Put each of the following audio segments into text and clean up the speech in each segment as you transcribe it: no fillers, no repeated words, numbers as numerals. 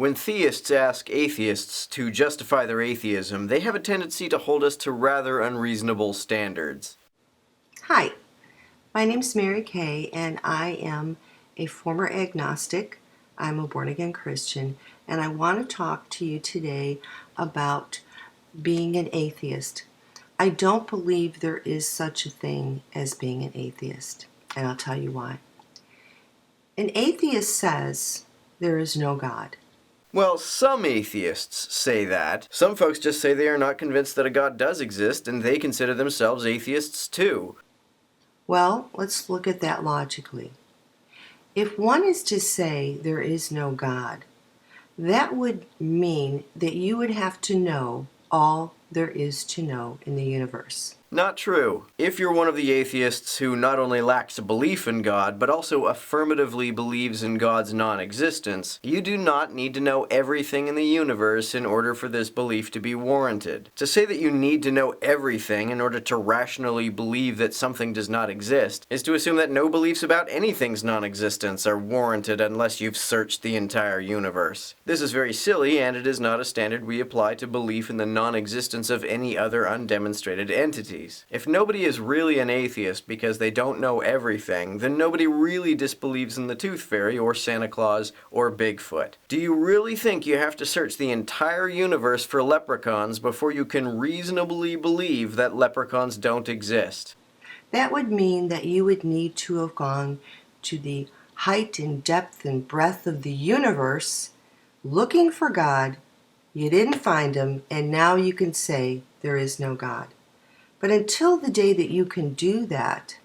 When theists ask atheists to justify their atheism, they have a tendency to hold us to rather unreasonable standards. Hi, my name's Mary Kay, and I am a former agnostic. I'm a born-again Christian, and I want to talk to you today about being an atheist. I don't believe there is such a thing as being an atheist, and I'll tell you why. An atheist says there is no God. Well, some atheists say that. Some folks just say they are not convinced that a God does exist, and they consider themselves atheists too. Well, let's look at that logically. If one is to say there is no God, that would mean that you would have to know all there is to know in the universe. Not true. If you're one of the atheists who not only lacks a belief in God, but also affirmatively believes in God's non-existence, you do not need to know everything in the universe in order for this belief to be warranted. To say that you need to know everything in order to rationally believe that something does not exist is to assume that no beliefs about anything's non-existence are warranted unless you've searched the entire universe. This is very silly, and it is not a standard we apply to belief in the non-existence of any other undemonstrated entity. If nobody is really an atheist because they don't know everything, then nobody really disbelieves in the Tooth Fairy or Santa Claus or Bigfoot. Do you really think you have to search the entire universe for leprechauns before you can reasonably believe that leprechauns don't exist? That would mean that you would need to have gone to the height and depth and breadth of the universe looking for God. You didn't find him, and now you can say there is no God. But until the day that you can do that,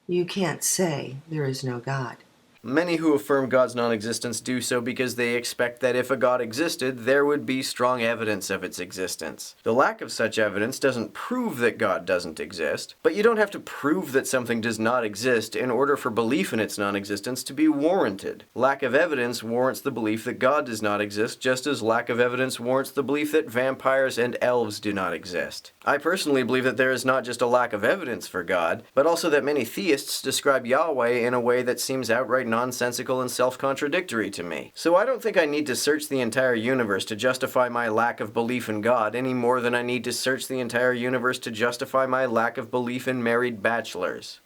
you can't say there is no God. Many who affirm God's non-existence do so because they expect that if a God existed, there would be strong evidence of its existence. The lack of such evidence doesn't prove that God doesn't exist, but you don't have to prove that something does not exist in order for belief in its non-existence to be warranted. Lack of evidence warrants the belief that God does not exist, just as lack of evidence warrants the belief that vampires and elves do not exist. I personally believe that there is not just a lack of evidence for God, but also that many theists describe Yahweh in a way that seems outright nonsensical and self-contradictory to me. So I don't think I need to search the entire universe to justify my lack of belief in God any more than I need to search the entire universe to justify my lack of belief in married bachelors.